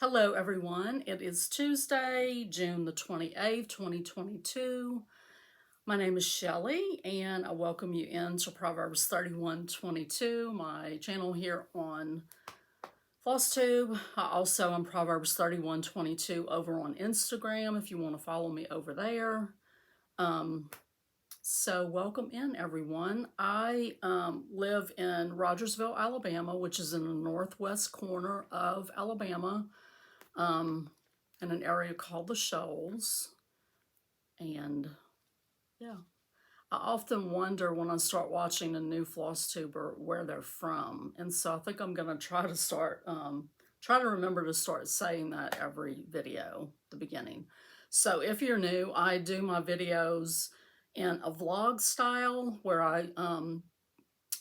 Hello everyone, it is Tuesday, June the 28th, 2022. My name is Shelly and I welcome you into Proverbs 31:22, my channel here on FlossTube. I also am Proverbs 31:22 over on Instagram if you want to follow me over there. So welcome in everyone. I live in Rogersville, Alabama, which is in the northwest corner of Alabama. In an area called the Shoals. And yeah, I often wonder when I start watching a new FlossTuber where they're from. And so I think I'm going to try to try to remember to start saying that every video, the beginning. So if you're new, I do my videos in a vlog style where I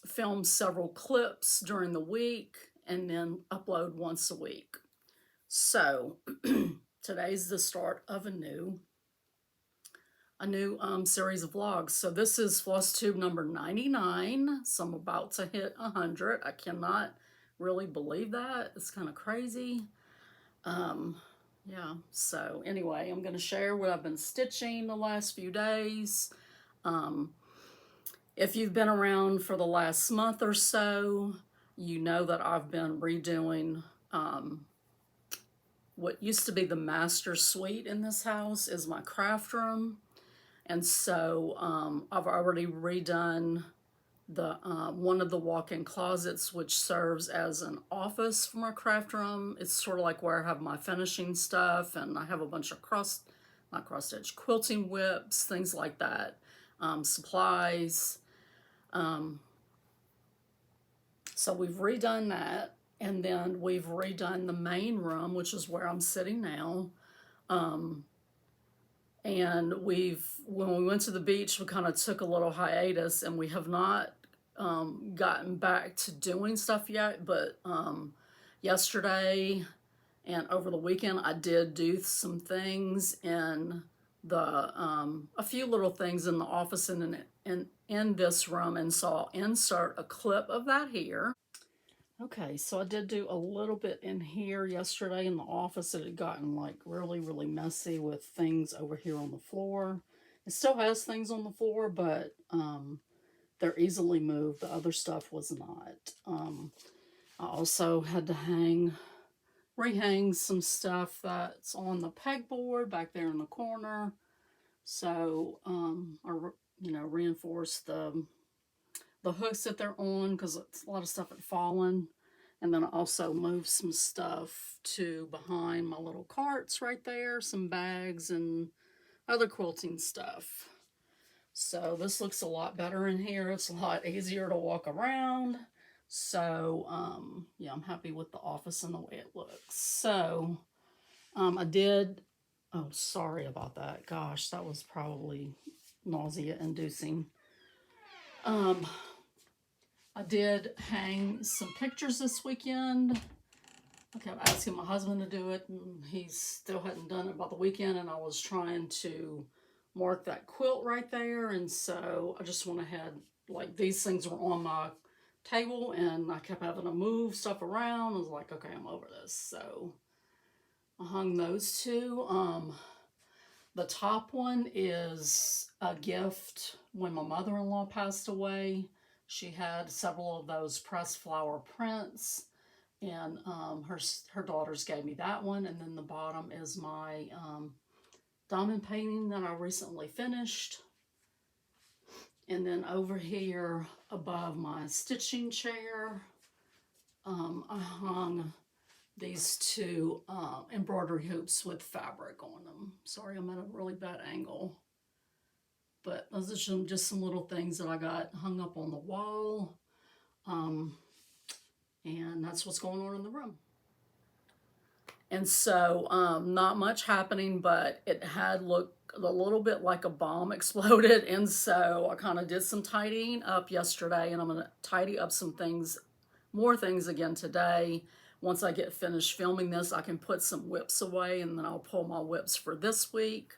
film several clips during the week and then upload once a week. So today's the start of a new series of vlogs. So this is FlossTube number 99. So I'm about to hit 100. I cannot really believe that. It's kind of crazy. Yeah, so anyway, I'm going to share what I've been stitching the last few days. If you've been around for the last month or so, you know that I've been redoing what used to be the master suite in this house is my craft room. And so I've already redone the one of the walk-in closets, which serves as an office for my craft room. It's sort of like where I have my finishing stuff, and I have a bunch of not cross-stitch, quilting whips, things like that, supplies. So we've redone that. And then we've redone the main room, which is where I'm sitting now. And when we went to the beach, we kind of took a little hiatus and we have not gotten back to doing stuff yet. But yesterday and over the weekend, I did do some things in a few little things in the office and in this room. And so I'll insert a clip of that here. Okay, so I did do a little bit in here yesterday in the office. It had gotten like really, really messy with things over here on the floor. It still has things on the floor, but they're easily moved. The other stuff was not. I also had to rehang some stuff that's on the pegboard back there in the corner. So reinforce the hooks that they're on because a lot of stuff had fallen. And then I also moved some stuff to behind my little carts right there, some bags and other quilting stuff. So this looks a lot better in here. It's a lot easier to walk around. So yeah, I'm happy with the office and the way it looks. So oh, sorry about that. Gosh, that was probably nausea inducing. I did hang some pictures this weekend. I kept asking my husband to do it, and he still hadn't done it by the weekend, and I was trying to mark that quilt right there, and so I just went ahead, like these things were on my table, and I kept having to move stuff around. I was like, okay, I'm over this, so I hung those two. The top one is a gift when my mother-in-law passed away. She had several of those pressed flower prints, and her daughters gave me that one. And then the bottom is my diamond painting that I recently finished. And then over here above my stitching chair, I hung these two embroidery hoops with fabric on them. Sorry, I'm at a really bad angle. But those are just some little things that I got hung up on the wall. And that's what's going on in the room. And so not much happening, but it had looked a little bit like a bomb exploded. And so I kind of did some tidying up yesterday, and I'm going to tidy up some things, more things again today. Once I get finished filming this, I can put some whips away, and then I'll pull my whips for this week.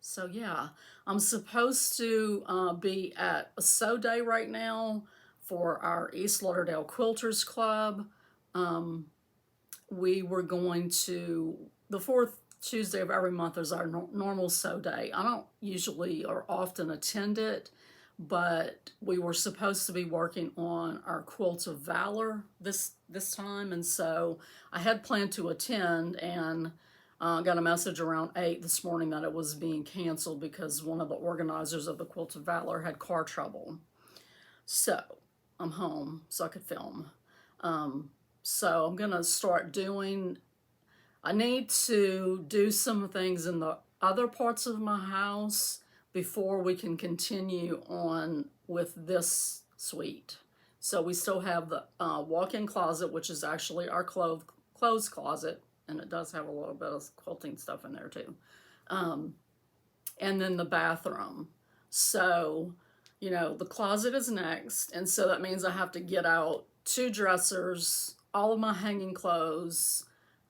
So yeah, I'm supposed to be at a sew day right now for our East Lauderdale Quilters Club. we were going to, the fourth Tuesday of every month is our normal sew day. I don't usually or often attend it, but we were supposed to be working on our Quilt of Valor this time, and so I had planned to attend, and got a message around 8 this morning that it was being canceled because one of the organizers of the Quilt of Valor had car trouble. So I'm home so I could film. So I'm gonna start doing, I need to do some things in the other parts of my house before we can continue on with this suite. So we still have the walk-in closet, which is actually our clothes closet, and it does have a little bit of quilting stuff in there too. And then the bathroom. So, you know, the closet is next, and so that means I have to get out 2 dressers, all of my hanging clothes,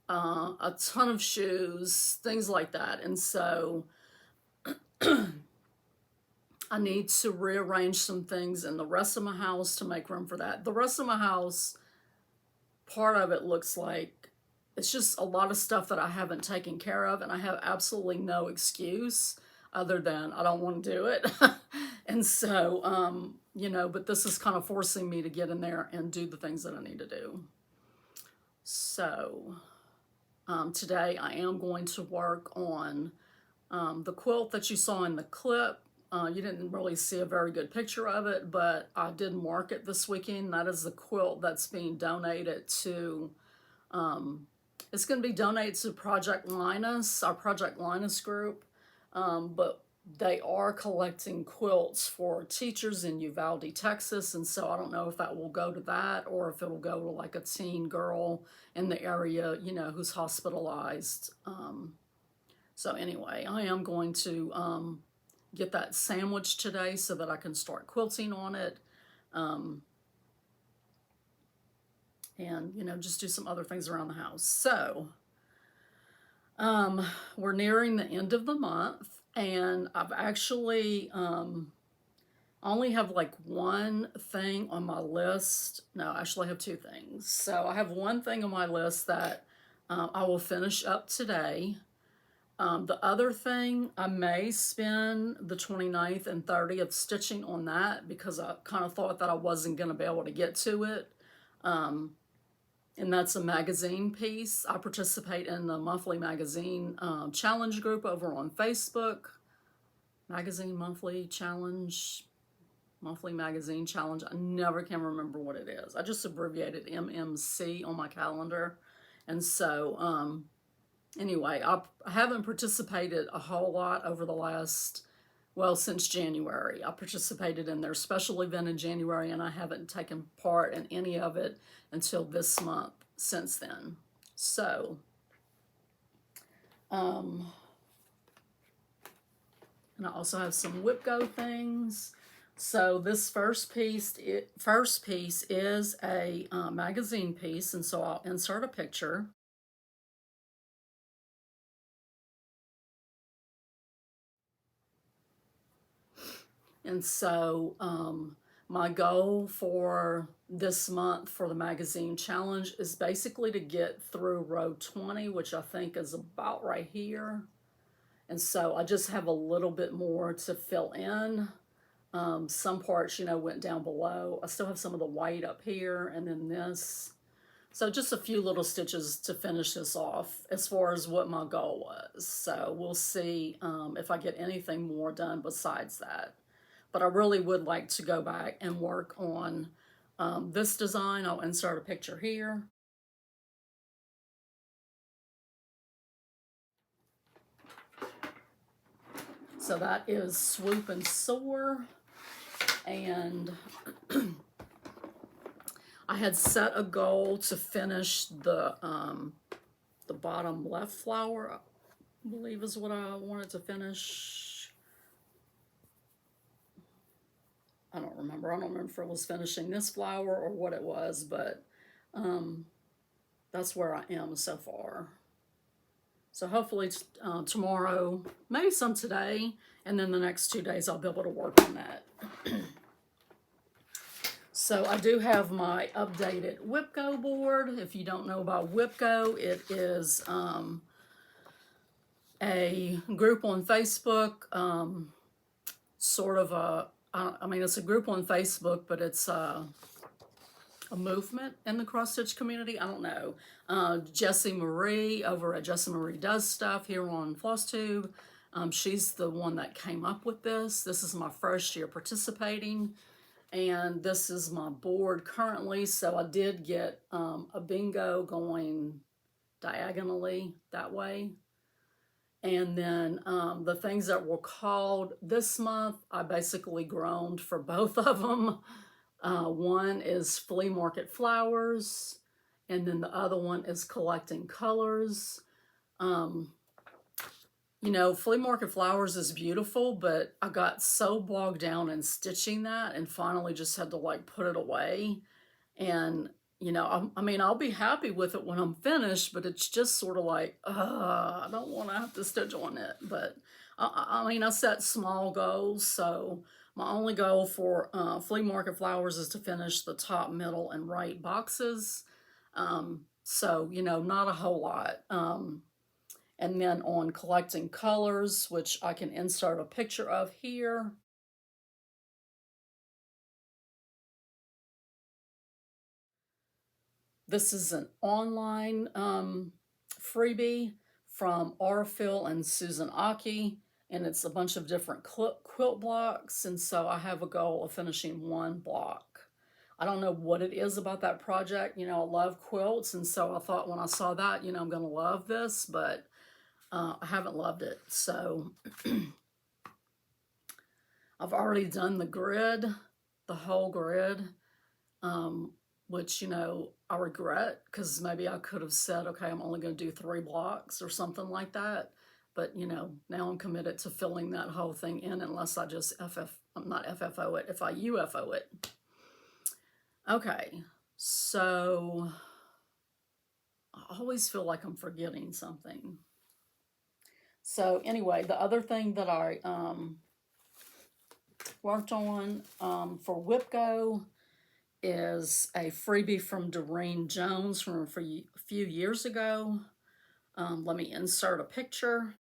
a ton of shoes, things like that. And so I need to rearrange some things in the rest of my house to make room for that. The rest of my house, part of it looks like it's just a lot of stuff that I haven't taken care of, and I have absolutely no excuse other than I don't want to do it. And so, you know, but this is kind of forcing me to get in there and do the things that I need to do. So today I am going to work on the quilt that you saw in the clip. You didn't really see a very good picture of it, but I did mark it this weekend. That is the quilt that's being donated to, it's going to be donated to Project Linus, our Project Linus group, but they are collecting quilts for teachers in Uvalde, Texas, and so I don't know if that will go to that or if it'll go to like a teen girl in the area, you know, who's hospitalized. So anyway, I am going to get that sandwich today so that I can start quilting on it. And, you know, just do some other things around the house. So, we're nearing the end of the month, and I've actually only have like one thing on my list. No, actually I have 2 things. So I have one thing on my list that I will finish up today. The other thing, I may spend the 29th and 30th stitching on that because I kind of thought that I wasn't going to be able to get to it. And that's a magazine piece. I participate in the monthly magazine challenge group over on Facebook. Magazine Monthly Challenge, Monthly Magazine Challenge. I never can remember what it is. I just abbreviated MMC on my calendar. And so, anyway, I haven't participated a whole lot over the last, well, since January. I participated in their special event in January, and I haven't taken part in any of it until this month since then. So, and I also have some Whip Go things. So this first piece is a magazine piece, and so I'll insert a picture. And so my goal for this month for the magazine challenge is basically to get through row 20, which I think is about right here. And so I just have a little bit more to fill in. Some parts, you know, went down below. I still have some of the white up here and then this. So just a few little stitches to finish this off as far as what my goal was. So we'll see if I get anything more done besides that. But I really would like to go back and work on this design. I'll insert a picture here. So that is Swoop and Soar. And I had set a goal to finish the bottom left flower, I believe is what I wanted to finish. I don't remember. I don't remember if it was finishing this flower or what it was, but that's where I am so far. So hopefully tomorrow, maybe some today, and then the next 2 days I'll be able to work on that. So I do have my updated Whipco board. If you don't know about Whipco, it is a group on Facebook, sort of I mean, it's a group on Facebook, but it's a movement in the cross stitch community. I don't know. Jessie Marie over at Jessie Marie Does Stuff here on FlossTube. She's the one that came up with this. This is my first year participating, and this is my board currently. So I did get a bingo going diagonally that way. And then the things that were called this month, I basically groaned for both of them. One is flea market flowers, and then the other one is collecting colors. You know, flea market flowers is beautiful, but I got so bogged down in stitching that and finally just had to like put it away. And, you know, I mean, I'll be happy with it when I'm finished, but it's just sort of like, I don't want to have to stitch on it. But I mean, I set small goals. So my only goal for flea market flowers is to finish the top, middle, and right boxes. So, you know, not a whole lot. And then on collecting colors, which I can insert a picture of here. This is an online freebie from Arfil and Susan Aki, and it's a bunch of different quilt blocks, and so I have a goal of finishing one block. I don't know what it is about that project. You know, I love quilts, and so I thought when I saw that, you know, I'm going to love this, but I haven't loved it. So I've already done the grid, the whole grid, which, you know, I regret because maybe I could have said, okay, I'm only going to do 3 blocks or something like that. But, you know, now I'm committed to filling that whole thing in unless I just I'm not FFO it, if I UFO it. Okay, so I always feel like I'm forgetting something. So anyway, the other thing that I worked on for Whipco is a freebie from Doreen Jones from a few years ago. Let me insert a picture.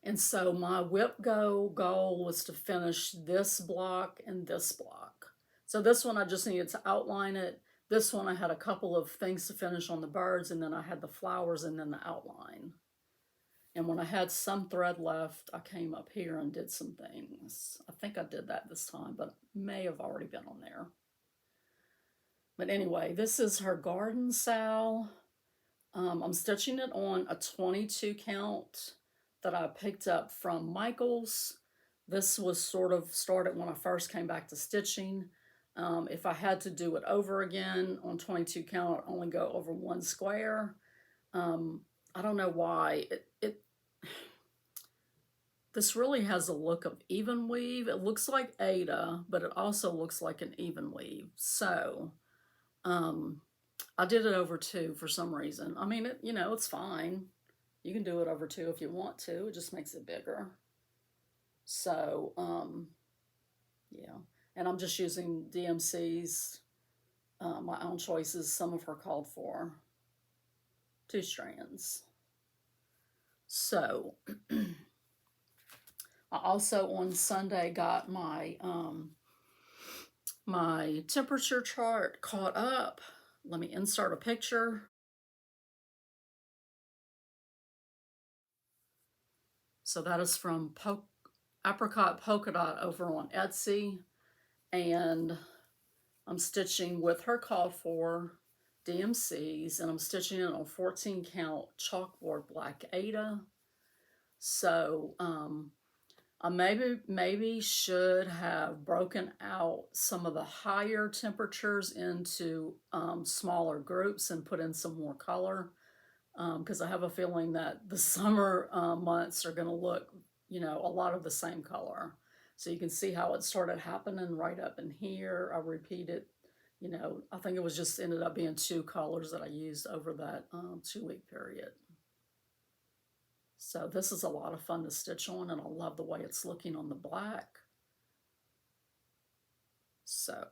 And so my Whipco goal was to finish this block and this block. So this one I just needed to outline it. This one I had a couple of things to finish on the birds, and then I had the flowers and then the outline. And when I had some thread left, I came up here and did some things. I think I did that this time, but may have already been on there. But anyway, this is her garden sow. I'm stitching it on a 22 count that I picked up from Michael's. This was sort of started when I first came back to stitching. If I had to do it over again on 22 count, I'd only go over 1 square. I don't know why. This really has a look of even weave. It looks like Ada, but it also looks like an even weave. So I did it over 2 for some reason. I mean, you know, it's fine. You can do it over 2 if you want to. It just makes it bigger. So, yeah. And I'm just using DMC's, my own choices. Some of her called for 2 strands. So, I also on Sunday got my my temperature chart caught up. Let me insert a picture. So that is from Apricot Polka Dot over on Etsy. And I'm stitching with her call for DMCs, and I'm stitching it on 14 count chalkboard black Ada. So I maybe should have broken out some of the higher temperatures into smaller groups and put in some more color, because I have a feeling that the summer months are going to look, you know, a lot of the same color. So you can see how it started happening right up in here. I repeated, you know, I think it was just ended up being 2 colors that I used over that 2-week period. So this is a lot of fun to stitch on, and I love the way it's looking on the black. So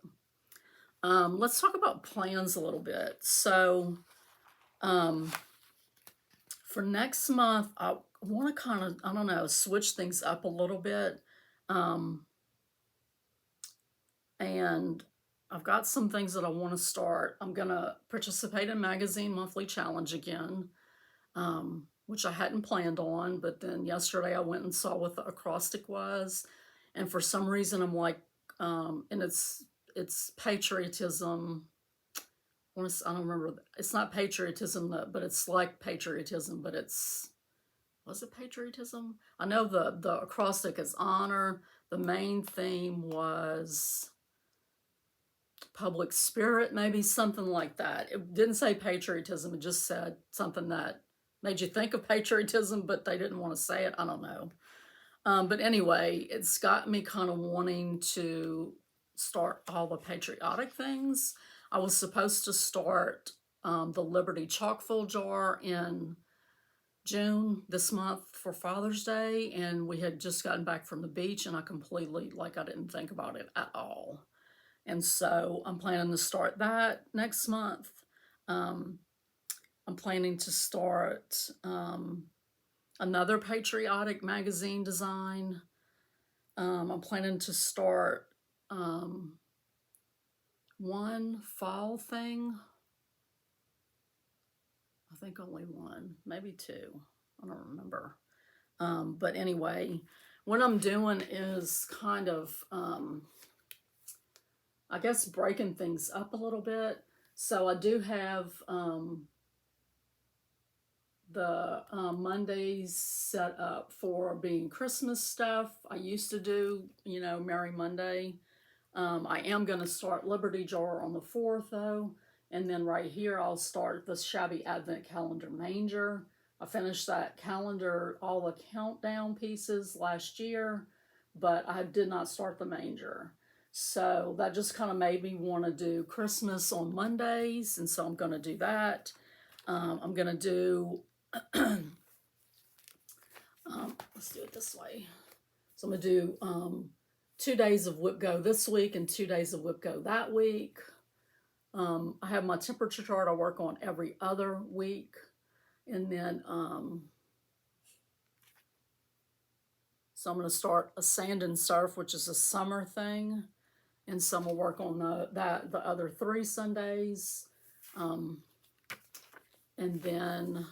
let's talk about plans a little bit. So for next month, I want to kind of, I don't know, switch things up a little bit. And I've got some things that I want to start. I'm going to participate in Magazine Monthly Challenge again, which I hadn't planned on. But then yesterday I went and saw what the acrostic was. And for some reason I'm like, and it's patriotism. I don't remember. It's not patriotism, but it's like patriotism, but was it patriotism? I know the acrostic is honor. The main theme was public spirit, maybe something like that. It didn't say patriotism. It just said something that made you think of patriotism, but they didn't want to say it. I don't know. But anyway, it's got me kind of wanting to start all the patriotic things. I was supposed to start the Liberty Chalkful Jar in June this month for Father's Day, and we had just gotten back from the beach, and I completely, like, I didn't think about it at all. And so I'm planning to start that next month. I'm planning to start another patriotic magazine design. I'm planning to start one fall thing. I think only one, maybe two. I don't remember. But anyway, what I'm doing is kind of, I guess, breaking things up a little bit. So I do have the Mondays set up for being Christmas stuff. I used to do, you know, Merry Monday. I am going to start Liberty Jar on the 4th, though. And then right here, I'll start the Shabby Advent Calendar Manger. I finished that calendar, all the countdown pieces last year, but I did not start the manger. So that just kind of made me want to do Christmas on Mondays, and so I'm going to do that. I'm going to do, let's do it this way. So I'm going to do 2 days of Whip Go this week and 2 days of Whip Go that week. I have my temperature chart I work on every other week. And then, so I'm going to start a Sand and Surf, which is a summer thing. And so I'm going to work on the other 3 Sundays. And then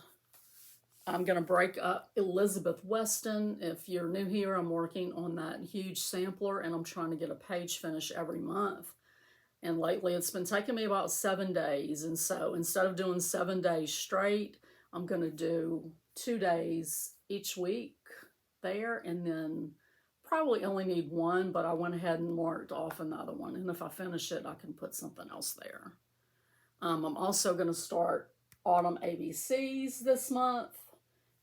I'm going to break up Elizabeth Weston. If you're new here, I'm working on that huge sampler, and I'm trying to get a page finish every month. And lately it's been taking me about 7 days. And so instead of doing 7 days straight, I'm going to do 2 days each week there, and then probably only need 1, but I went ahead and marked off another one. And if I finish it, I can put something else there. I'm also going to start Autumn ABCs this month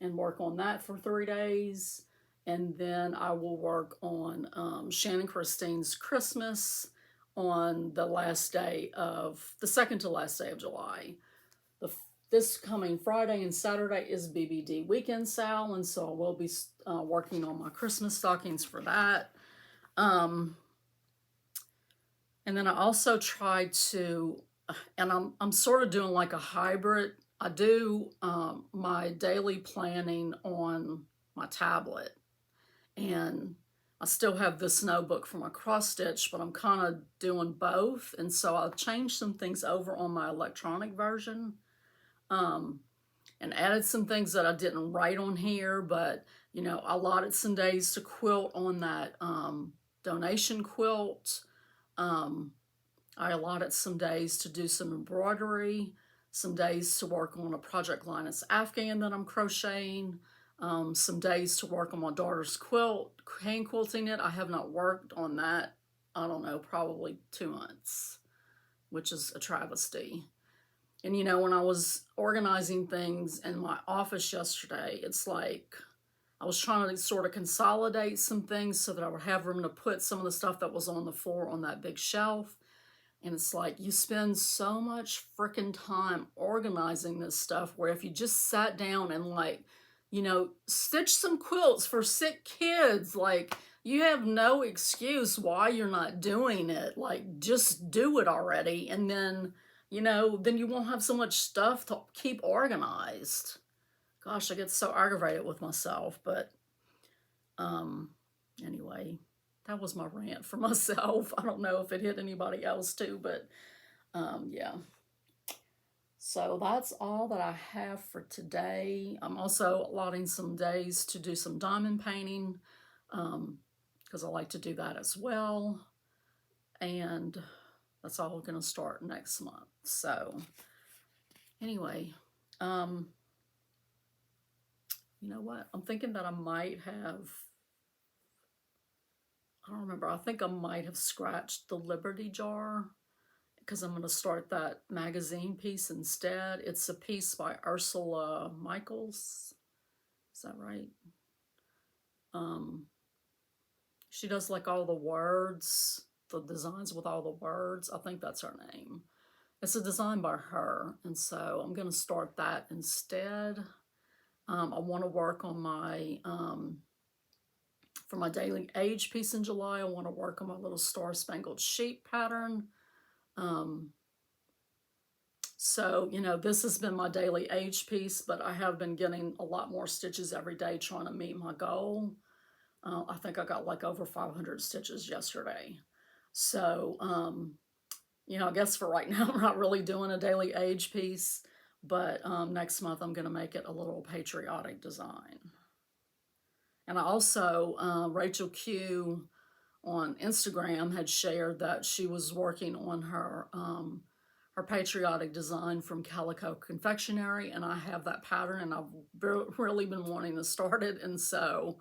and work on that for 3 days. And then I will work on Shannon Christine's Christmas on the second to last day of July. This coming Friday and Saturday is BBD Weekend Sal, and so I will be working on my Christmas stockings for that. And then I also try to, and I'm sort of doing like a hybrid. I do my daily planning on my tablet, and I still have this notebook for my cross stitch, but I'm kind of doing both. And so I'll change some things over on my electronic version. And added some things that I didn't write on here, but, you know, I allotted some days to quilt on that donation quilt. I allotted some days to do some embroidery, some days to work on a Project Linus Afghan that I'm crocheting, some days to work on my daughter's quilt, hand quilting it. I have not worked on that, I don't know, probably 2 months, which is a travesty. And, you know, when I was organizing things in my office yesterday, it's like I was trying to sort of consolidate some things so that I would have room to put some of the stuff that was on the floor on that big shelf. And it's like you spend so much freaking time organizing this stuff where if you just sat down and, like, you know, stitch some quilts for sick kids. Like, you have no excuse why you're not doing it. Like, just do it already. And then, you know, then you won't have so much stuff to keep organized. Gosh, I get so aggravated with myself. But anyway, that was my rant for myself. I don't know if it hit anybody else too, but yeah. So that's all that I have for today. I'm also allotting some days to do some diamond painting because I like to do that as well. And that's all going to start next month. So anyway, you know what? I'm thinking that I might have, I don't remember, I think I might have scratched the Liberty jar because I'm going to start that magazine piece instead. It's a piece by Ursula Michaels. Is that right? She does like all the words, the designs with all the words. I think that's her name. It's a design by her, and so I'm going to start that instead. I want to work on my, for my daily age piece in July, I want to work on my little Star Spangled Sheep pattern. So, you know, this has been my daily age piece, but I have been getting a lot more stitches every day trying to meet my goal. I think I got like over 500 stitches yesterday. So, you know, I guess for right now, I'm not really doing a daily age piece, but next month I'm going to make it a little patriotic design. And I also, Rachel Q on Instagram had shared that she was working on her patriotic design from Calico Confectionery, and I have that pattern, and I've really been wanting to start it, and so,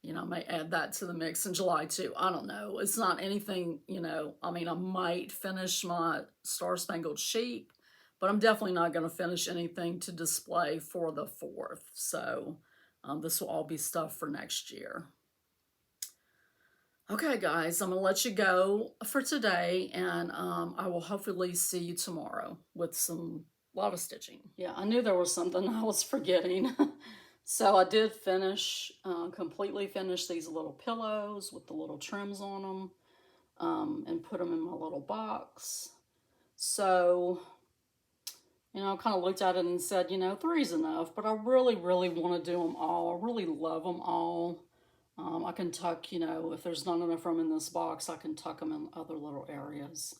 you know, I may add that to the mix in July too. I don't know. It's not anything, you know, I mean, I might finish my Star Spangled Sheep, but I'm definitely not going to finish anything to display for the 4th. So this will all be stuff for next year. Okay, guys, I'm going to let you go for today, and I will hopefully see you tomorrow with a lot of stitching. Yeah, I knew there was something I was forgetting. So I did finish, completely finish these little pillows with the little trims on them, and put them in my little box. So, you know, I kind of looked at it and said, you know, 3's enough, but I really, really want to do them all. I really love them all. I can tuck, you know, if there's not enough room in this box, I can tuck them in other little areas.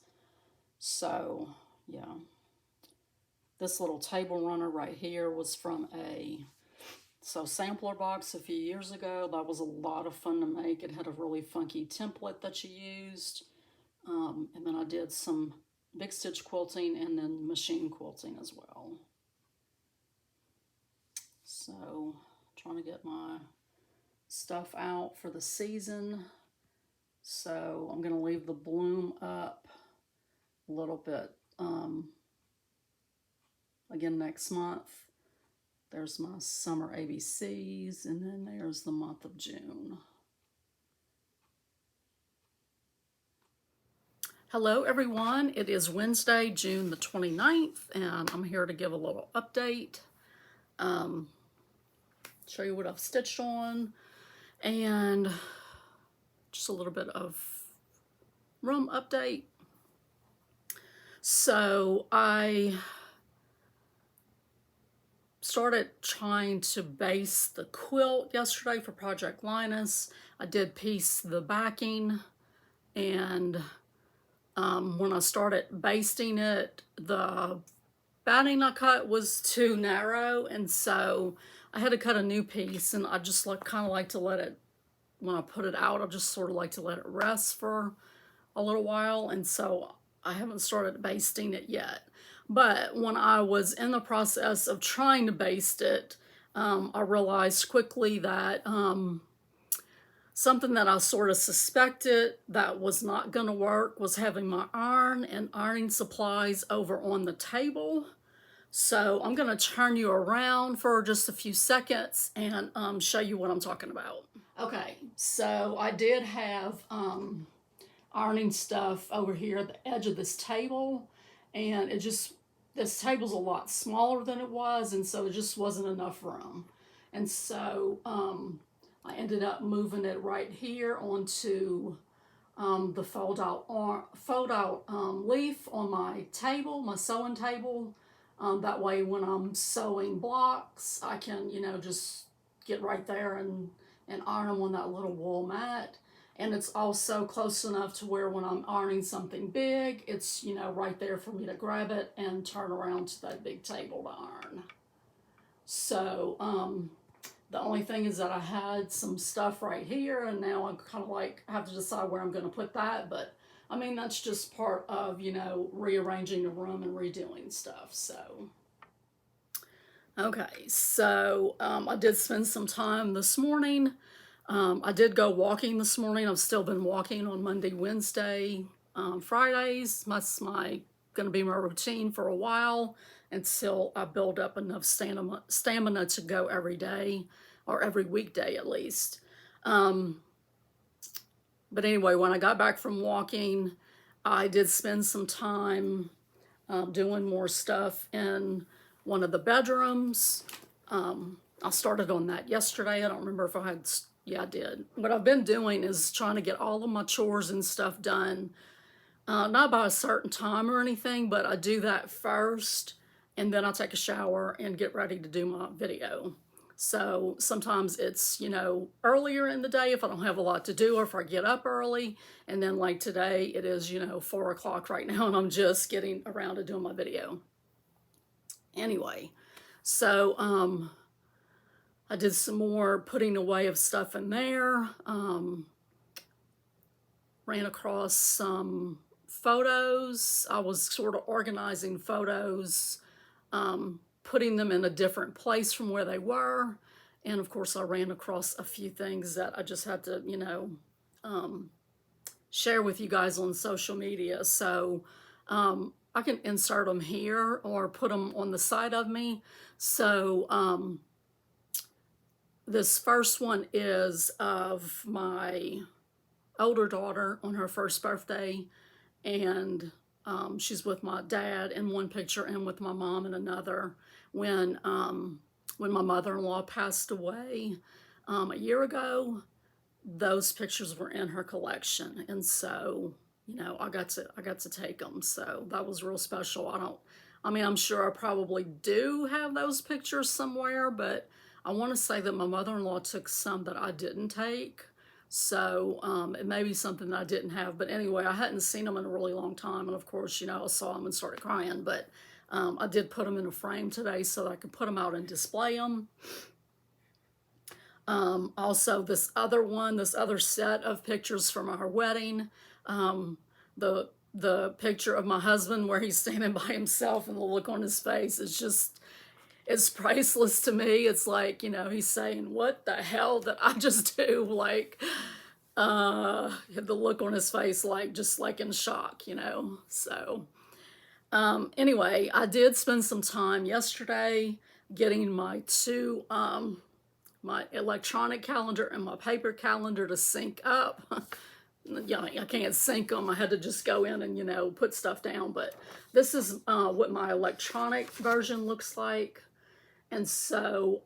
So, yeah. This little table runner right here was from a sampler box a few years ago. That was a lot of fun to make. It had a really funky template that you used. And then I did some big stitch quilting and then machine quilting as well. So, trying to get my stuff out for the season. So I'm going to leave the bloom up a little bit again next month. There's my summer ABCs, and then there's the month of June. Hello everyone, it is Wednesday, June the 29th, and I'm here to give a little update. Show you what I've stitched on, and just a little bit of room update. So I started trying to base the quilt yesterday for Project Linus. I did piece the backing, and when I started basting it, the batting I cut was too narrow, and so I had to cut a new piece, and I just kind of like to let it, when I put it out, I just sort of like to let it rest for a little while, and so I haven't started basting it yet. But when I was in the process of trying to baste it, I realized quickly that something that I sort of suspected that was not going to work was having my iron and ironing supplies over on the table. So I'm going to turn you around for just a few seconds and show you what I'm talking about. Okay, so I did have ironing stuff over here at the edge of this table, and this table's a lot smaller than it was, and so it just wasn't enough room. And so I ended up moving it right here onto the fold out leaf on my table, my sewing table. That way when I'm sewing blocks, I can, you know, just get right there and iron them on that little wool mat. And it's also close enough to where when I'm ironing something big, it's, you know, right there for me to grab it and turn around to that big table to iron. So, the only thing is that I had some stuff right here, and now I'm kind of like, I have to decide where I'm going to put that. But, I mean, that's just part of, you know, rearranging the room and redoing stuff. So, okay. So, I did spend some time this morning. I did go walking this morning. I've still been walking on Monday, Wednesday, Fridays. That's going to be my routine for a while until I build up enough stamina to go every day, or every weekday at least. But anyway, when I got back from walking, I did spend some time doing more stuff in one of the bedrooms. I started on that yesterday. I don't remember if I had, yeah, I did. What I've been doing is trying to get all of my chores and stuff done, not by a certain time or anything, but I do that first, and then I'll take a shower and get ready to do my video. So sometimes it's, you know, earlier in the day if I don't have a lot to do, or if I get up early. And then like today, it is, you know, 4 o'clock right now, and I'm just getting around to doing my video. Anyway, so I did some more putting away of stuff in there. Ran across some photos. I was sort of organizing photos, putting them in a different place from where they were. And of course, I ran across a few things that I just had to, you know, share with you guys on social media. So I can insert them here or put them on the side of me. So this first one is of my older daughter on her first birthday, and she's with my dad in one picture and with my mom in another. When my mother-in-law passed away a year ago, those pictures were in her collection, and so, you know, I got to take them. So that was real special. I mean, I'm sure I probably do have those pictures somewhere, but I want to say that my mother-in-law took some that I didn't take. So it may be something that I didn't have. But anyway, I hadn't seen them in a really long time. And of course, you know, I saw them and started crying. But I did put them in a frame today so that I could put them out and display them. Also, this other set of pictures from our wedding. The picture of my husband where he's standing by himself and the look on his face is just, it's priceless to me. It's like, you know, he's saying, what the hell did I just do? Like, the look on his face, like, just like in shock, you know? So, anyway, I did spend some time yesterday getting my two, my electronic calendar and my paper calendar to sync up. You know, I can't sync them. I had to just go in and, you know, put stuff down. But this is what my electronic version looks like. And so,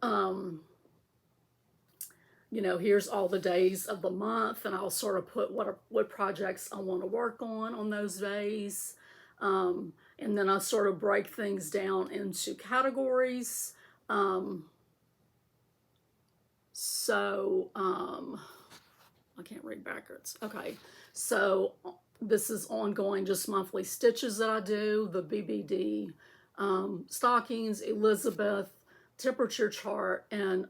you know, here's all the days of the month, and I'll sort of put what projects I want to work on those days. And then I sort of break things down into categories. I can't read backwards. Okay, so this is ongoing, just monthly stitches that I do, the BBD stockings, Elizabeth, temperature chart, and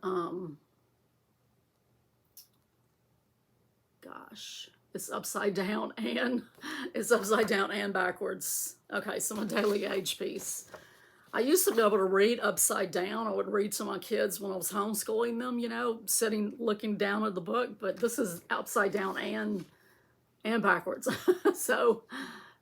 gosh, it's upside down and backwards. Okay, so my daily age piece. I used to be able to read upside down. I would read to my kids when I was homeschooling them, you know, sitting, looking down at the book, but this is upside down and backwards. So,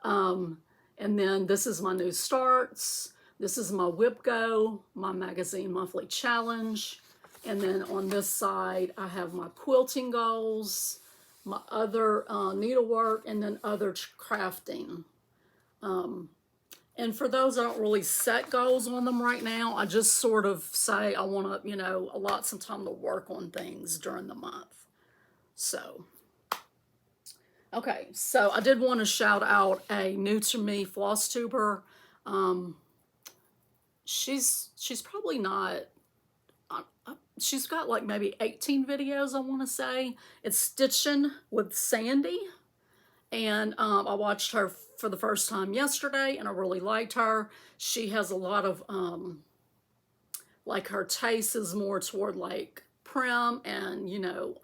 and then this is my new starts. This is my Whip Go, my magazine monthly challenge. And then on this side, I have my quilting goals, my other needlework, and then other crafting. And for those, I don't really set goals on them right now. I just sort of say I want to, you know, allot some time to work on things during the month. So, okay. So I did want to shout out a new to me FlossTuber. Um, she's probably not. She's got like maybe 18 videos, I want to say. It's Stitching with Sandy. And I watched her for the first time yesterday, and I really liked her. She has a lot of, like her taste is more toward like prim and, you know,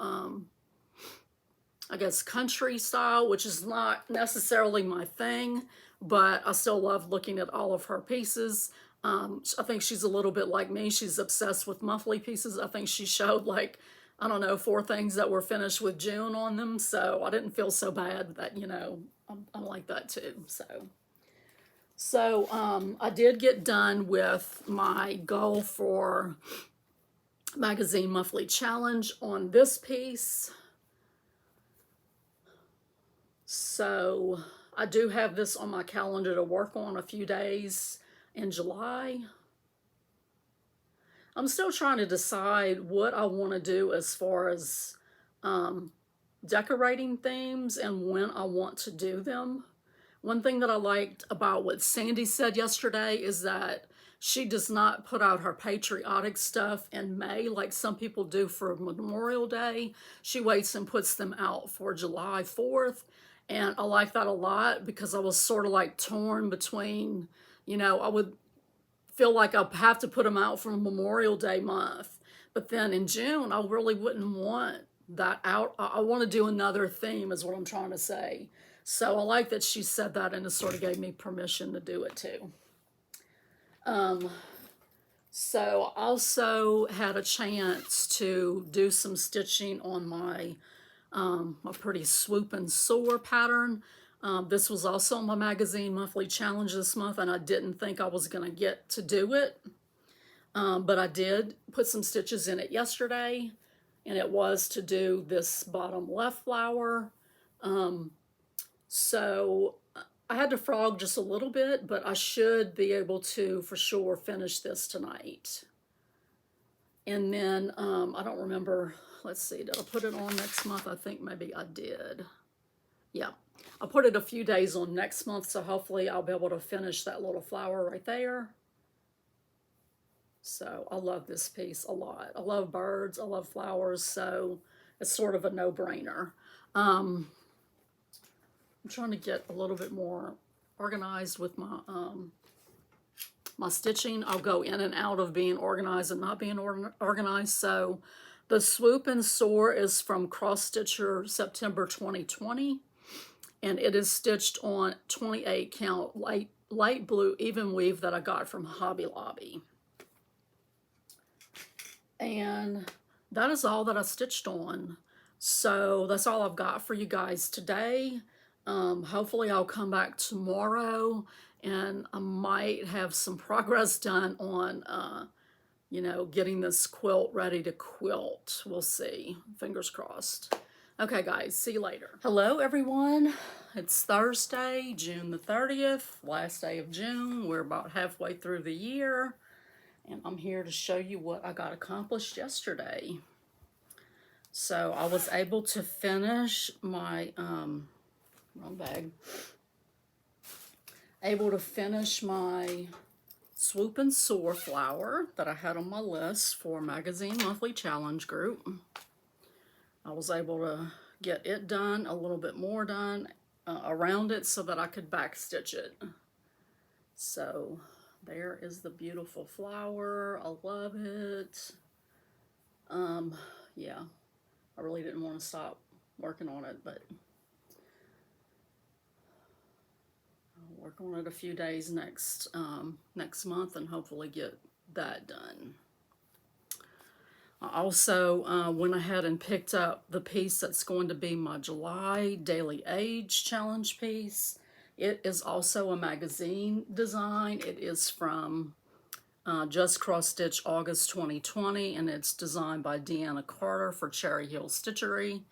I guess country style, which is not necessarily my thing, but I still love looking at all of her pieces. I think she's a little bit like me. She's obsessed with monthly pieces. I think she showed like, I don't know, 4 things that were finished with June on them. So I didn't feel so bad that, you know, I'm like that too. So I did get done with my goal for magazine monthly challenge on this piece. So I do have this on my calendar to work on a few days in July. I'm still trying to decide what I want to do as far as decorating themes and when I want to do them. One thing that I liked about what Sandy said yesterday is that she does not put out her patriotic stuff in May like some people do for Memorial Day. She waits and puts them out for July 4th. And I like that a lot because I was sort of like torn between, you know, I would feel like I'll have to put them out for Memorial Day month. But then in June, I really wouldn't want that out. I want to do another theme is what I'm trying to say. So I like that she said that, and it sort of gave me permission to do it too. So I also had a chance to do some stitching on my pretty swoop and soar pattern. This was also my magazine monthly challenge this month, and I didn't think I was going to get to do it. But I did put some stitches in it yesterday, and it was to do this bottom left flower. So I had to frog just a little bit, but I should be able to, for sure, finish this tonight. And then, I don't remember, let's see, did I put it on next month? I think maybe I did. Yeah, I put it a few days on next month, so hopefully I'll be able to finish that little flower right there. So I love this piece a lot. I love birds, I love flowers, so it's sort of a no-brainer. I'm trying to get a little bit more organized with my my stitching. I'll go in and out of being organized and not being organized. So the Swoop and Soar is from Cross Stitcher September 2020, and it is stitched on 28 count light blue even weave that I got from Hobby Lobby. And that is all that I stitched on. So that's all I've got for you guys today. Hopefully I'll come back tomorrow and I might have some progress done on, you know, getting this quilt ready to quilt. We'll see. Fingers crossed. Okay, guys, see you later. Hello, everyone. It's Thursday, June the 30th, last day of June. We're about halfway through the year, and I'm here to show you what I got accomplished yesterday. So I was able to finish my, wrong bag, able to finish my Swoop and Soar flower that I had on my list for Magazine Monthly Challenge group. I was able to get it done, a little bit more done around it so that I could back stitch it. So there is the beautiful flower. I love it. Yeah, I really didn't want to stop working on it, but I'll work on it a few days next month and hopefully get that done. I also went ahead and picked up the piece that's going to be my July Daily Age Challenge piece. It is also a magazine design. It is from Just Cross Stitch August 2020, and it's designed by Deanna Carter for Cherry Hill Stitchery.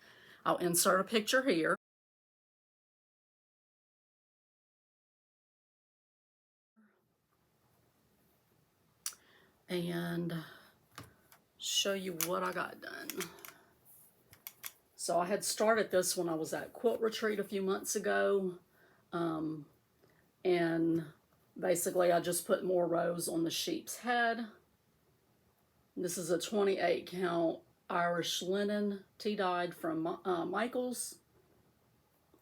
I'll insert a picture here. and show you what I got done. So I had started this when I was at Quilt Retreat a few months ago. And basically I just put more rows on the sheep's head. This is a 28 count Irish linen tea-dyed from Michaels.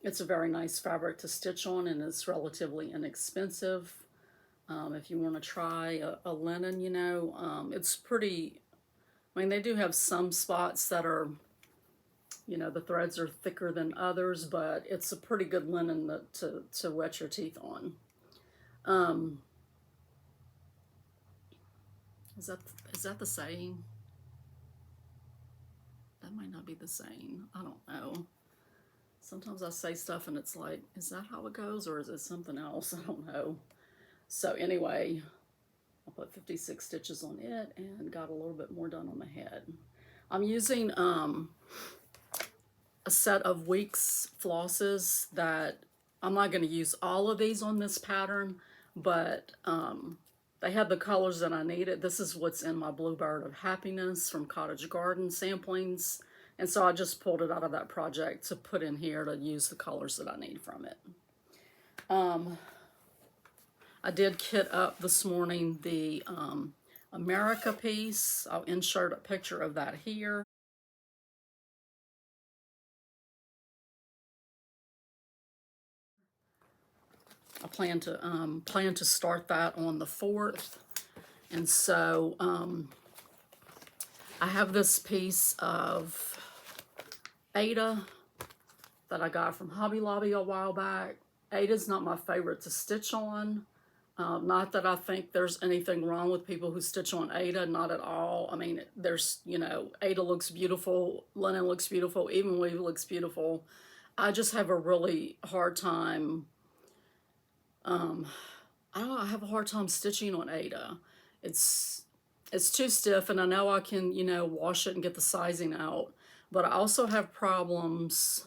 It's a very nice fabric to stitch on, and it's relatively inexpensive. If you want to try a linen, you know, it's pretty, I mean, they do have some spots that are, you know, the threads are thicker than others, but it's a pretty good linen to wet your teeth on. Is that the saying? That might not be the saying. I don't know. Sometimes I say stuff and it's like, is that how it goes, or is it something else? I don't know. So anyway, I put 56 stitches on it and got a little bit more done on the head. I'm using a set of Weeks flosses that I'm not going to use all of these on this pattern, but they had the colors that I needed. This is what's in my Bluebird of Happiness from Cottage Garden samplings. And so I just pulled it out of that project to put in here to use the colors that I need from it. I did kit up this morning the America piece. I'll insert a picture of that here. I plan to start that on the 4th. And so I have this piece of Ada that I got from Hobby Lobby a while back. Ada's not my favorite to stitch on. Not that I think there's anything wrong with people who stitch on Ada, not at all. I mean, there's, you know, Ada looks beautiful, linen looks beautiful, even weave looks beautiful. I just have a really hard time, I don't know, I have a hard time stitching on Ada. It's too stiff, and I know I can, you know, wash it and get the sizing out, but I also have problems,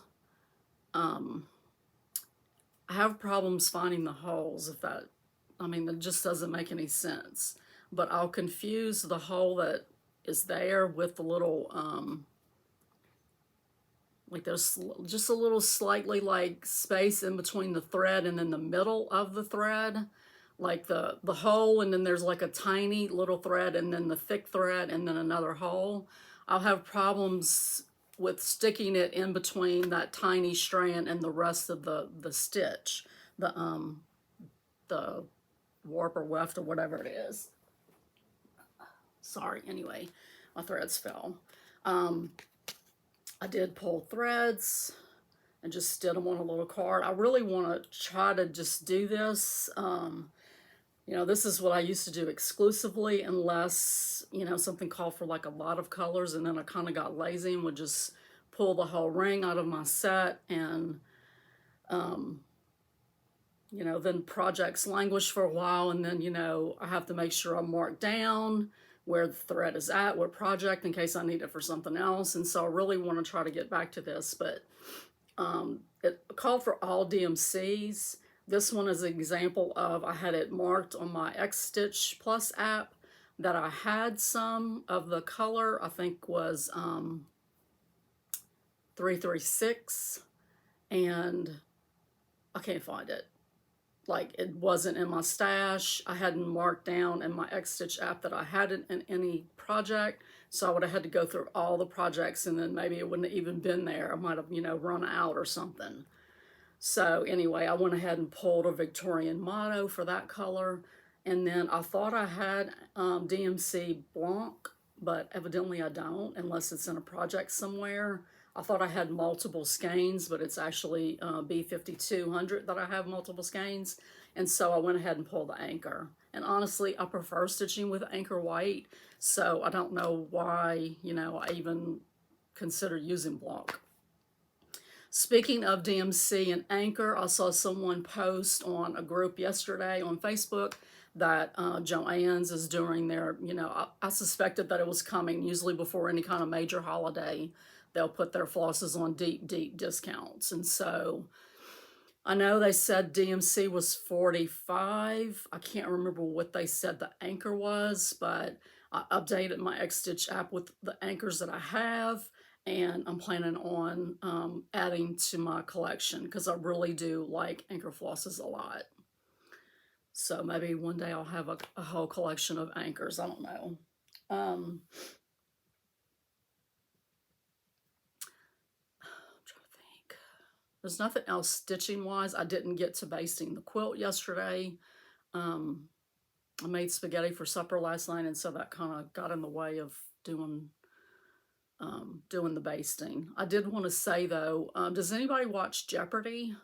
I have problems finding the holes, if that, I mean, that just doesn't make any sense. But I'll confuse the hole that is there with the little, like there's just a little slightly like space in between the thread and then the middle of the thread. Like the hole, and then there's like a tiny little thread, and then the thick thread, and then another hole. I'll have problems with sticking it in between that tiny strand and the rest of the stitch. The warp or weft or whatever it is. Sorry, anyway, my threads fell. I did pull threads and just did them on a little card. I really want to try to just do this. You know, this is what I used to do exclusively, unless, you know, something called for like a lot of colors, and then I kind of got lazy and would just pull the whole ring out of my set, and you know, then projects languish for a while, and then, you know, I have to make sure I mark down where the thread is at, what project, in case I need it for something else. And so I really want to try to get back to this, but it called for all DMCs. This one is an example of, I had it marked on my X Stitch Plus app that I had some of the color, I think was 336, and I can't find it. Like, it wasn't in my stash. I hadn't marked down in my X Stitch app that I had it in any project, so I would have had to go through all the projects, and then maybe it wouldn't have even been there. I might have, you know, run out or something. So anyway, I went ahead and pulled a Victorian motto for that color, and then I thought I had DMC Blanc, but evidently I don't, unless it's in a project somewhere. I thought I had multiple skeins, but it's actually B5200 that I have multiple skeins. And so I went ahead and pulled the anchor. And honestly, I prefer stitching with anchor white, so I don't know why, you know, I even considered using Blanc. Speaking of DMC and anchor, I saw someone post on a group yesterday on Facebook that Joann's is doing their, you know, I suspected that it was coming. Usually before any kind of major holiday, they'll put their flosses on deep, deep discounts. And so I know they said DMC was 45. I can't remember what they said the anchor was, but I updated my X-Stitch app with the anchors that I have, and I'm planning on adding to my collection because I really do like anchor flosses a lot. So maybe one day I'll have a whole collection of anchors. I don't know. I'm trying to think. There's nothing else stitching wise. I didn't get to basting the quilt yesterday. I made spaghetti for supper last night, and so that kind of got in the way of doing the basting. I did want to say though, does anybody watch Jeopardy?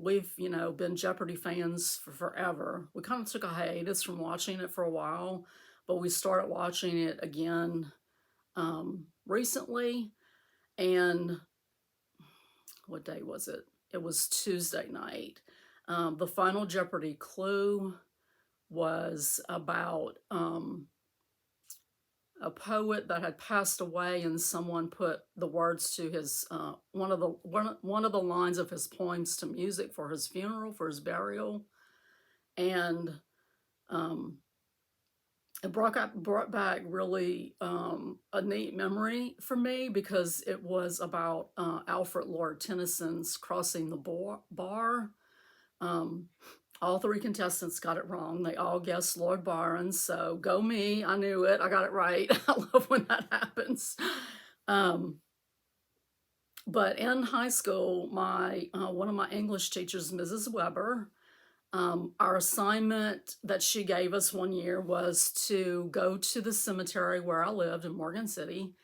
We've, been Jeopardy fans for forever. We kind of took a hiatus from watching it for a while, but we started watching it again recently. And what day was it? It was Tuesday night. The final Jeopardy clue was about a poet that had passed away, and someone put the words to his one of the lines of his poems to music for his funeral, for his burial, and it brought back really a neat memory for me, because it was about Alfred Lord Tennyson's Crossing the Bar. All three contestants got it wrong. They all guessed Lord Byron, so go me. I knew it. I got it right. I love when that happens. But in high school, one of my English teachers, Mrs. Weber, our assignment that she gave us one year was to go to the cemetery where I lived in Morgan City,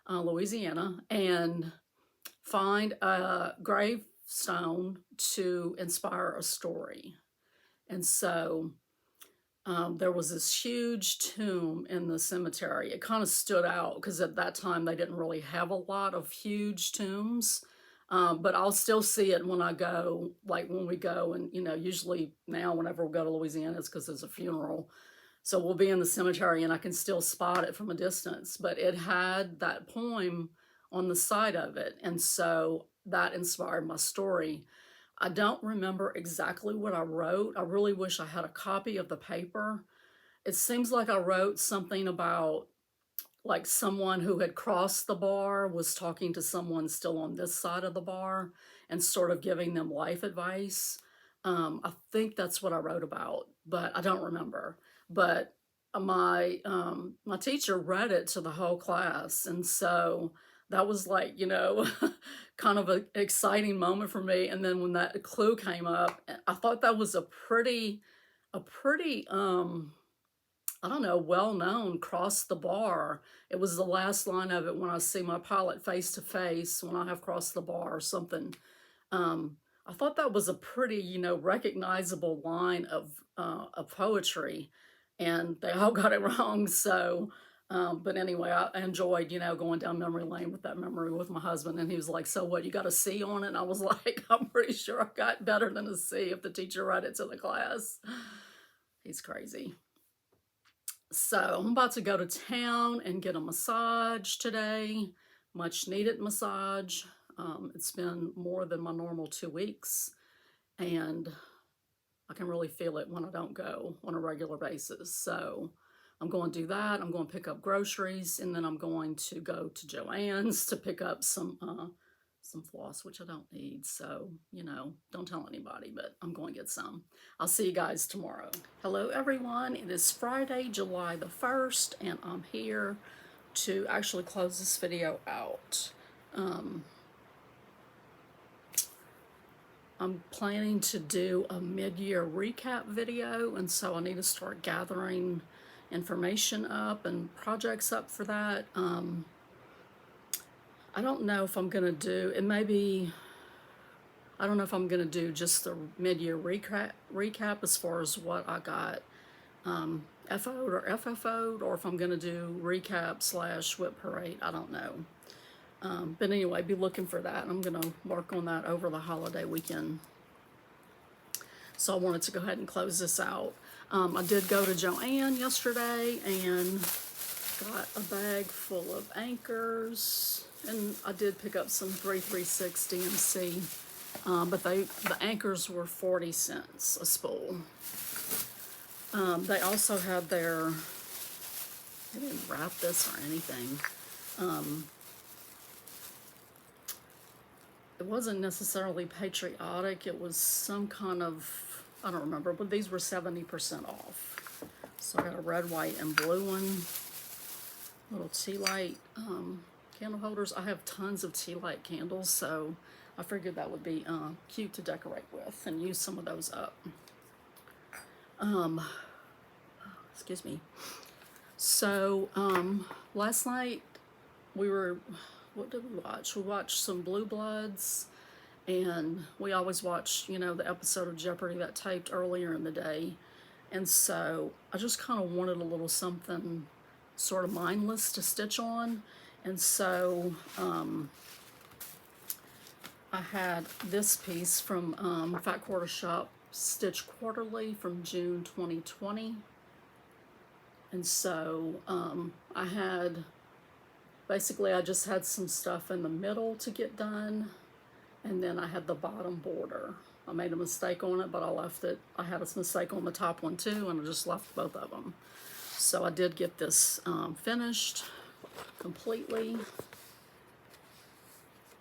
Louisiana, and find a gravestone to inspire a story. And so there was this huge tomb in the cemetery. It kind of stood out because at that time they didn't really have a lot of huge tombs. But I'll still see it when I go, like when we go, and usually now whenever we go to Louisiana, it's because there's a funeral. So we'll be in the cemetery and I can still spot it from a distance. But it had that poem on the side of it. And so that inspired my story. I don't remember exactly what I wrote. I really wish I had a copy of the paper. It seems like I wrote something about like someone who had crossed the bar was talking to someone still on this side of the bar and sort of giving them life advice. I think that's what I wrote about, but I don't remember. But my teacher read it to the whole class, and so that was like, kind of an exciting moment for me. And then when that clue came up, I thought that was a pretty, I don't know, well-known cross the bar. It was the last line of it, when I see my pilot face to face, when I have crossed the bar or something. I thought that was a pretty, recognizable line of poetry, and they all got it wrong. So, but anyway, I enjoyed, going down memory lane with that memory with my husband, and he was like, so what, you got a C on it? And I was like, I'm pretty sure I got better than a C if the teacher read it to the class. He's crazy. So I'm about to go to town and get a massage today, much needed massage. It's been more than my normal 2 weeks, and I can really feel it when I don't go on a regular basis. So I'm going to do that. I'm going to pick up groceries, and then I'm going to go to Joann's to pick up some floss, which I don't need. So, don't tell anybody, but I'm going to get some. I'll see you guys tomorrow. Hello, everyone. It is Friday, July the 1st, and I'm here to actually close this video out. I'm planning to do a mid-year recap video, and so I need to start gathering information up and projects up for that. I don't know if I'm going to do, I don't know if I'm going to do just the mid-year recap as far as what I got FO'd or FFO'd, or if I'm going to do recap / whip parade. I don't know. But anyway, be looking for that. I'm going to work on that over the holiday weekend. So I wanted to go ahead and close this out. I did go to Joann yesterday and got a bag full of anchors. And I did pick up some 336 DMC but the anchors were 40 cents a spool. They also had their, they didn't wrap this or anything. It wasn't necessarily patriotic. It was some kind of, I don't remember, but these were 70% off. So I got a red, white, and blue one. Little tea light candle holders. I have tons of tea light candles, so I figured that would be cute to decorate with and use some of those up. Excuse me. So last night we were, what did we watch? We watched some Blue Bloods, and we always watch, you know, the episode of Jeopardy that taped earlier in the day. And so I just kind of wanted a little something sort of mindless to stitch on. And so I had this piece from Fat Quarter Shop Stitch Quarterly from June 2020. And so I had, basically I just had some stuff in the middle to get done, and then I had the bottom border. I made a mistake on it, but I left it. I had a mistake on the top one too, and I just left both of them. So I did get this finished completely.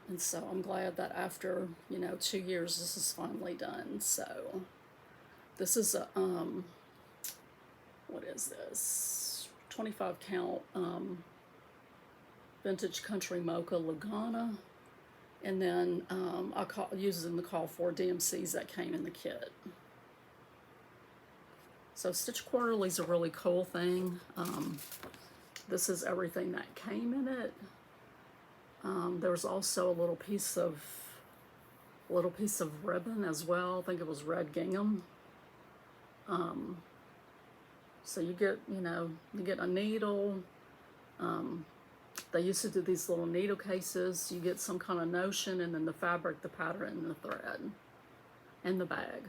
And so I'm glad that after, you know, 2 years, this is finally done. So this is a, what is this? 25 count vintage country mocha Lugana. And then I using the call for DMCs that came in the kit. So Stitch Quarterly is a really cool thing. This is everything that came in it. There was also a little piece of ribbon as well. I think it was red gingham. So you get, you know, you get a needle. They used to do these little needle cases. You get some kind of notion, and then the fabric, the pattern, and the thread, and the bag.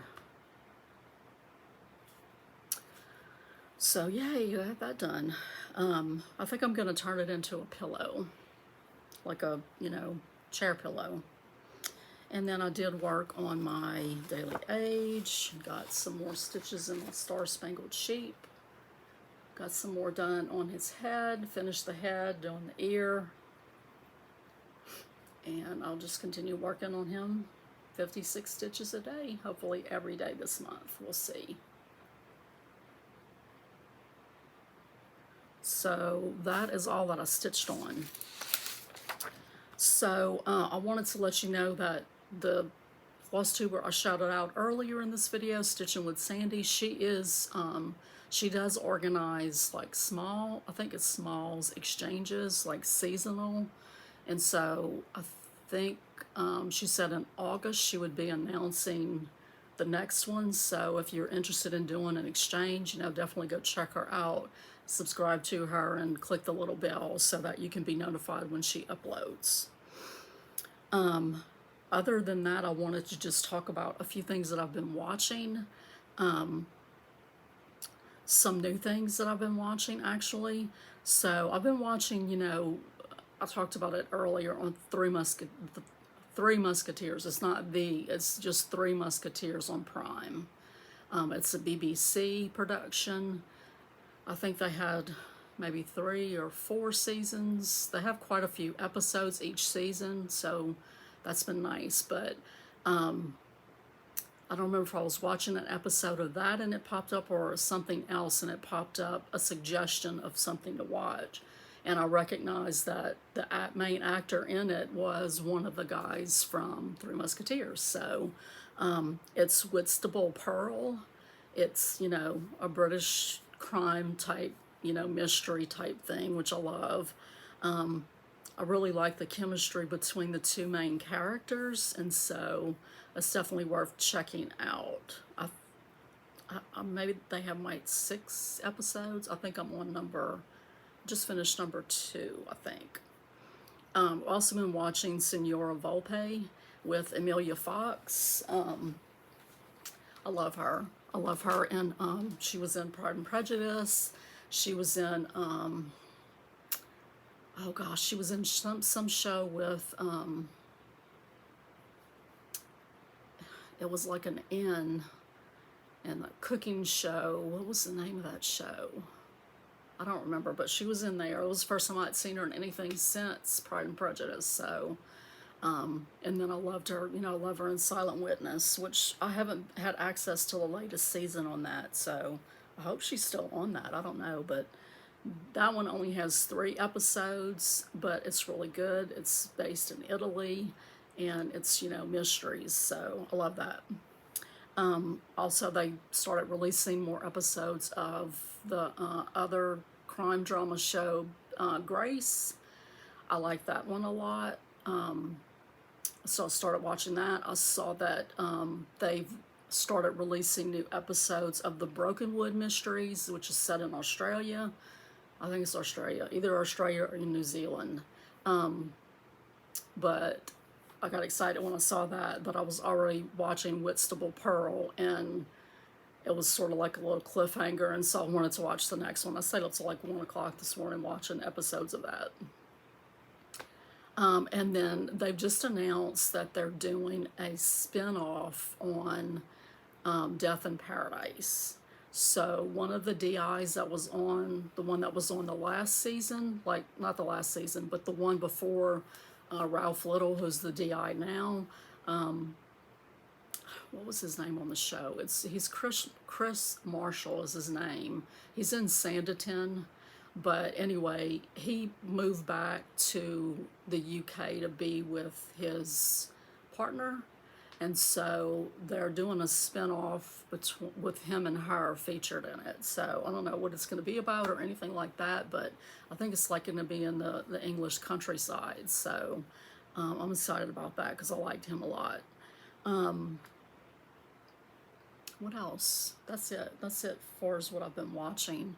So yay, you have that done. I think I'm going to turn it into a pillow, like a, you know, chair pillow. And then I did work on my Daily Age. Got some more stitches in the Star Spangled Sheep. Got some more done on his head. Finished the head, doing the ear. And I'll just continue working on him. 56 stitches a day. Hopefully every day this month. We'll see. So that is all that I stitched on. So I wanted to let you know that the FlossTuber I shouted out earlier in this video, Stitching with Sandy, she is, she does organize like small, I think it's smalls exchanges, like seasonal. And so I think she said in August she would be announcing the next one. So if you're interested in doing an exchange, you know, definitely go check her out. Subscribe to her and click the little bell so that you can be notified when she uploads. Other than that, I wanted to just talk about a few things that I've been watching. Some new things that I've been watching, actually. So I've been watching, you know, I talked about it earlier on Three Musketeers. It's not it's just Three Musketeers on Prime. It's a BBC production. I think they had maybe 3 or 4 seasons. They have quite a few episodes each season, so that's been nice. But I don't remember if I was watching an episode of that and it popped up, or something else and it popped up a suggestion of something to watch. And I recognized that the main actor in it was one of the guys from Three Musketeers. So it's Whitstable Pearl. It's, you know, a British crime type, you know, mystery type thing, which I love. I really like the chemistry between the two main characters, and so it's definitely worth checking out. Maybe they have like 6 episodes. I think I'm on just finished number 2, I think. Also been watching Senora Volpe with Emilia Fox. I love her. I love her, and she was in Pride and Prejudice. She was in, oh gosh, she was in some show with, It was like an inn and a cooking show. What was the name of that show? I don't remember, but she was in there. It was the first time I'd seen her in anything since Pride and Prejudice. So, and then I loved her, I love her in Silent Witness, which I haven't had access to the latest season on that. So I hope she's still on that. I don't know, but that one only has 3 episodes, but it's really good. It's based in Italy, and it's, mysteries. So I love that. Also, they started releasing more episodes of the other crime drama show, Grace. I like that one a lot. So I started watching that. I saw that they've started releasing new episodes of the Brokenwood Mysteries, which is set in Australia. I think it's Australia, either Australia or New Zealand. But I got excited when I saw that, but I was already watching Whitstable Pearl, and it was sort of like a little cliffhanger, and so I wanted to watch the next one. I stayed up till like 1 o'clock this morning watching episodes of that. And then they've just announced that they're doing a spin-off on Death in Paradise. So one of the DIs that was on, the one that was on the last season, like not the last season, but the one before Ralph Little, who's the DI now, what was his name on the show? He's Chris Marshall is his name. He's in Sanditon. But anyway, he moved back to the UK to be with his partner. And so they're doing a spin-off with him and her featured in it. So I don't know what it's going to be about or anything like that, but I think it's like going to be in the English countryside. So I'm excited about that because I liked him a lot. What else? That's it. That's it for as what I've been watching.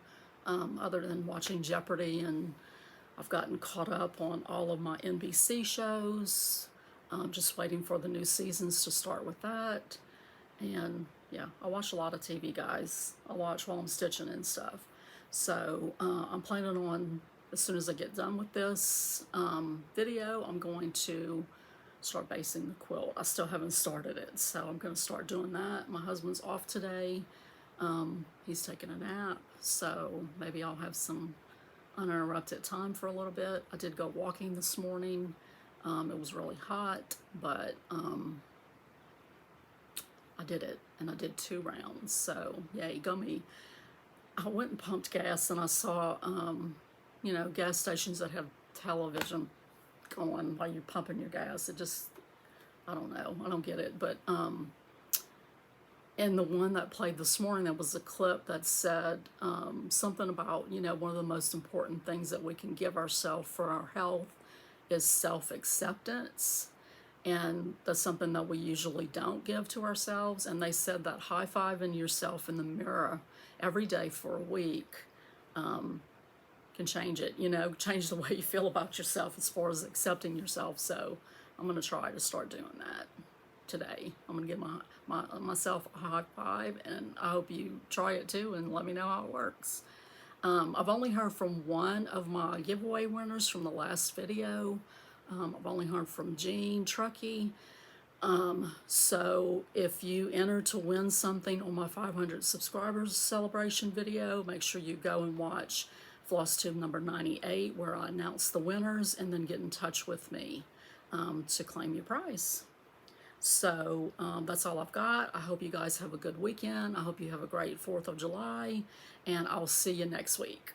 Other than watching Jeopardy, and I've gotten caught up on all of my NBC shows. Just waiting for the new seasons to start with that. And yeah, I watch a lot of TV, guys. I watch while I'm stitching and stuff. So I'm planning on, as soon as I get done with this video, I'm going to start basing the quilt. I still haven't started it, so I'm going to start doing that. My husband's off today. He's taking a nap, so maybe I'll have some uninterrupted time for a little bit. I did go walking this morning. It was really hot, but I did it, and I did 2 rounds, so yay, go me. I went and pumped gas, and I saw, gas stations that have television going while you're pumping your gas. It just, I don't know, I don't get it, but and the one that played this morning, there was a clip that said something about, one of the most important things that we can give ourselves for our health is self-acceptance. And that's something that we usually don't give to ourselves. And they said that high-fiving yourself in the mirror every day for a week can change it, change the way you feel about yourself as far as accepting yourself. So I'm going to try to start doing that today. I'm going to give myself a high five, and I hope you try it too and let me know how it works. I've only heard from one of my giveaway winners from the last video. I've only heard from Jean Truckee. So if you enter to win something on my 500 subscribers celebration video, make sure you go and watch FlossTube number 98, where I announce the winners, and then get in touch with me to claim your prize. So that's all I've got. I hope you guys have a good weekend. I hope you have a great 4th of July, and I'll see you next week.